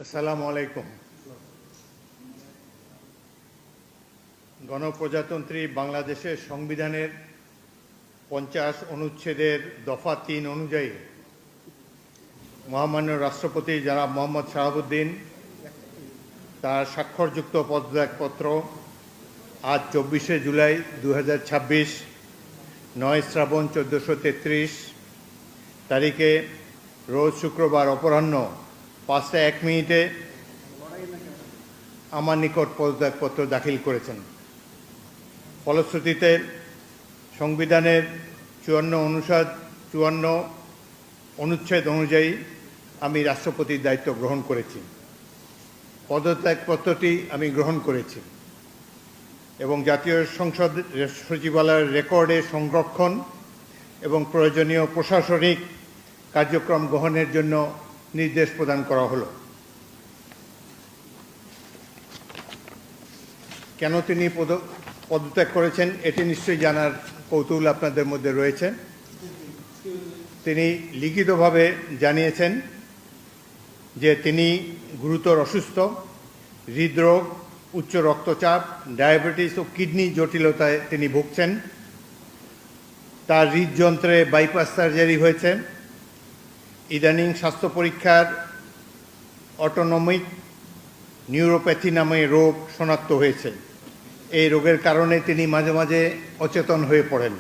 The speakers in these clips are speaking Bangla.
আসসালামু আলাইকুম। গণপ্রজাতন্ত্রী বাংলাদেশের সংবিধানের 50 অনুচ্ছেদের দফা 3 অনুযায়ী মহামান্য রাষ্ট্রপতি জনাব মোহাম্মদ শাহাবুদ্দিন তার স্বাক্ষরযুক্ত পদত্যাগপত্র আজ 24শে জুলাই 2026 9 শ্রাবণ 1433 তারিখে রোজ শুক্রবার অপরাহ্ন 5:01 আমার নিকট পদত্যাগপত্র দাখিল করেছেন। ফলশ্রুতিতে সংবিধানের 54 অনুচ্ছেদ অনুযায়ী আমি রাষ্ট্রপতির দায়িত্ব গ্রহণ করেছি। পদত্যাগপত্রটি আমি গ্রহণ করেছি এবং জাতীয় সংসদ সচিবালয়ের রেকর্ডে সংরক্ষণ এবং প্রয়োজনীয় প্রশাসনিক কার্যক্রম গ্রহণের জন্য নির্দেশ প্রদান করা হলো। কেন তিনি পদত্যাগ করেছেন এটি নিশ্চয়ই জানার কৌতূহল আপনাদের মধ্যে রয়েছে। তিনি লিখিতভাবে জানিয়েছেন যে তিনি গুরুতর অসুস্থ, হৃদরোগ, উচ্চ রক্তচাপ, ডায়াবেটিস ও কিডনি জটিলতায় তিনি ভুগছেন। তার হৃদযন্ত্রে বাইপাস সার্জারি হয়েছে। ইদানিং স্বাস্থ্য পরীক্ষার অটোনমিক নিউরোপ্যাথি নামে রোগ শনাক্ত হয়েছে। এই রোগের কারণে তিনি মাঝে মাঝে অচেতন হয়ে পড়েন।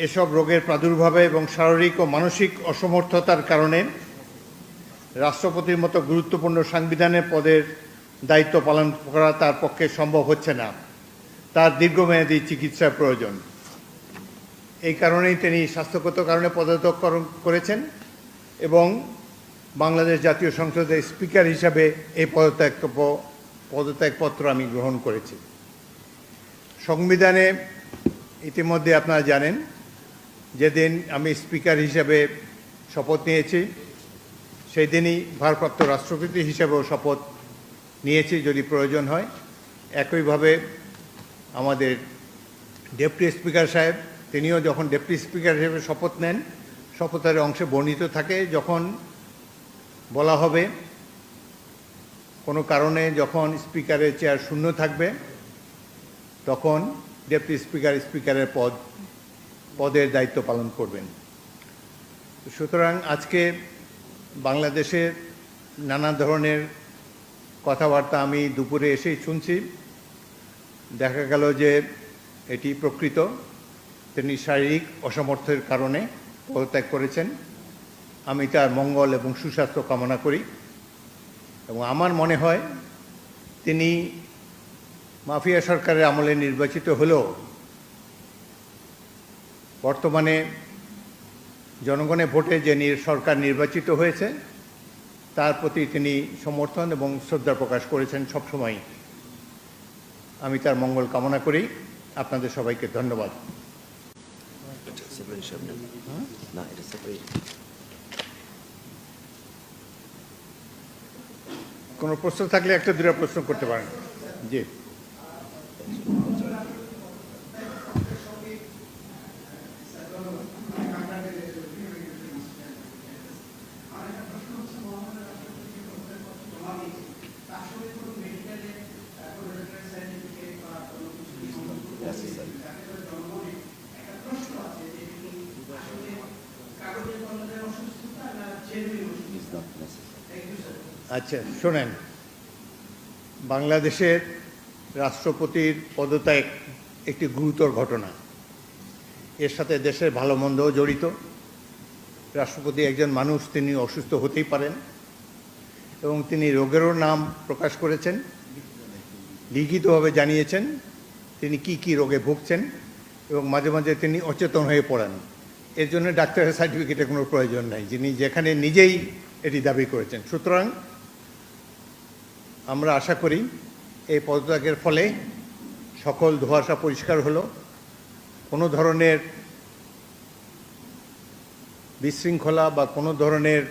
এসব রোগের প্রাদুর্ভাবে এবং শারীরিক ও মানসিক অসমর্থতার কারণে রাষ্ট্রপতির মতো গুরুত্বপূর্ণ সাংবিধানিক পদের দায়িত্ব পালন করা তার পক্ষে সম্ভব হচ্ছে না। তার দীর্ঘমেয়াদী চিকিৎসার প্রয়োজন। এই কারণেই তিনি স্বাস্থ্যগত কারণে পদত্যাগ করেছেন এবং বাংলাদেশ জাতীয় সংসদের স্পিকার হিসাবে এই পদত্যাগপত্র আমি গ্রহণ করেছি। সংবিধানে ইতিমধ্যে আপনারা জানেন যেদিন আমি স্পিকার হিসাবে শপথ নিয়েছি সেই দিনই ভারপ্রাপ্ত রাষ্ট্রপতি হিসেবেও শপথ নিয়েছি যদি প্রয়োজন হয়। একইভাবে আমাদের ডেপুটি স্পিকার সাহেব তিনিও যখন ডেপুটি স্পিকার হিসেবে শপথ নেন শপথের অংশে বর্ণিত থাকে যখন বলা হবে কোনো কারণে যখন স্পিকারের চেয়ার শূন্য থাকবে তখন ডেপুটি স্পিকারের পদের দায়িত্ব পালন করবেন। সুতরাং আজকে বাংলাদেশের নানা ধরনের কথাবার্তা আমি দুপুরে এসেই শুনছি। দেখা গেল যে এটি প্রকৃত, তিনি শারীরিক অসামর্থ্যের কারণে পদত্যাগ করেছেন। আমি তার মঙ্গল এবং সুস্বাস্থ্য কামনা করি এবং আমার মনে হয় তিনি মাফিয়া সরকারের আমলে নির্বাচিত হলেও বর্তমানে জনগণের ভোটে যে সরকার নির্বাচিত হয়েছে তার প্রতি তিনি সমর্থন এবং শ্রদ্ধা প্রকাশ করেছেন সবসময়। আমি তার মঙ্গল কামনা করি। আপনাদের সবাইকে ধন্যবাদ। কোনো প্রশ্ন থাকলে একটা দুটো প্রশ্ন করতে পারেন। জি, আচ্ছা শোনেন, বাংলাদেশের রাষ্ট্রপতির পদত্যাগ একটি গুরুতর ঘটনা। এর সাথে দেশের ভালো মন্দও জড়িত। রাষ্ট্রপতি একজন মানুষ, তিনি অসুস্থ হতেই পারেন এবং তিনি রোগেরও নাম প্রকাশ করেছেন, লিখিতভাবে জানিয়েছেন তিনি কি রোগে ভুগছেন এবং মাঝে মাঝে তিনি অচেতন হয়ে পড়েন। এর জন্য ডাক্তারের সার্টিফিকেটের কোনো প্রয়োজন নাই, যিনি যেখানে নিজেই এটি দাবি করেছেন। সুতরাং আমরা আশা করি এই পদত্যাগের ফলে সকল ধোঁয়াশা পরিষ্কার হলো, কোনো ধরনের বিশৃঙ্খলা বা কোনো ধরনের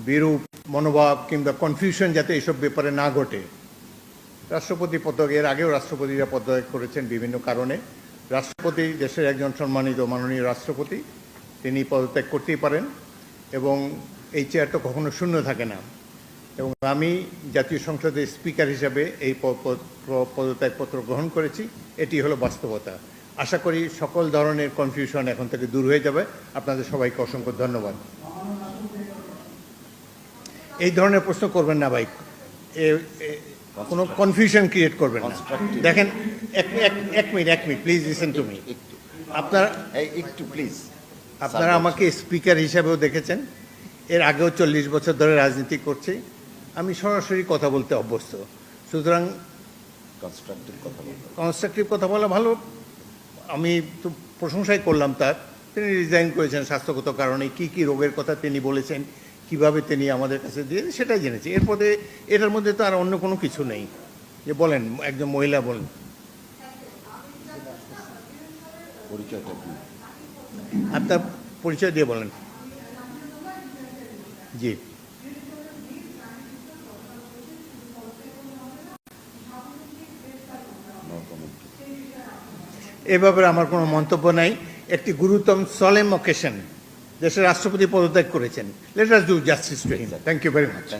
বিরূপ মনোভাব কিংবা কনফিউশন যাতে এইসব ব্যাপারে না ঘটে। রাষ্ট্রপতি পদত্যাগ, এর আগেও রাষ্ট্রপতিরা পদত্যাগ করেছেন বিভিন্ন কারণে। রাষ্ট্রপতি দেশের একজন সম্মানিত মাননীয় রাষ্ট্রপতি, তিনি পদত্যাগ করতেই পারেন এবং এই চেয়ারটা কখনো শূন্য থাকে না। এবং আমি জাতীয় সংসদের স্পিকার হিসাবে এই পদত্যাগপত্র গ্রহণ করেছি। এটি হলো বাস্তবতা। আশা করি সকল ধরনের কনফিউশন এখন থেকে দূর হয়ে যাবে। আপনাদের সবাইকে অসংখ্য ধন্যবাদ। এই ধরনের প্রশ্ন করবেন না ভাই, কোনো কনফিউশন ক্রিয়েট করবেন না। দেখেন, এক minute please listen to me. আপনারা আমাকে স্পিকার হিসাবেও দেখেছেন, এর আগেও 40 বছর ধরে রাজনীতি করছি, আমি সরাসরি কথা বলতে অভ্যস্ত। সুতরাং কনস্ট্রাকটিভ কথা বলা ভালো। আমি তো প্রশংসাই করলাম তার। তিনি রিজাইন করেছেন স্বাস্থ্যগত কারণে, কি রোগের কথা তিনি বলেছেন, কিভাবে তিনি আমাদের কাছে দিয়ে সেটাই জেনেছি। এরপরে এটার মধ্যে তো আর অন্য কোনো কিছু নেই। যে বলেন, একজন মহিলা বলেন, আপনার পরিচয় দিয়ে বলেন। জি, এ ব্যাপারে আমার কোনো মন্তব্য নাই। একটি গুরুতর সলেম অকেশন, দেশের রাষ্ট্রপতি পদত্যাগ করেছেন। Let us do justice to him. Thank you very much.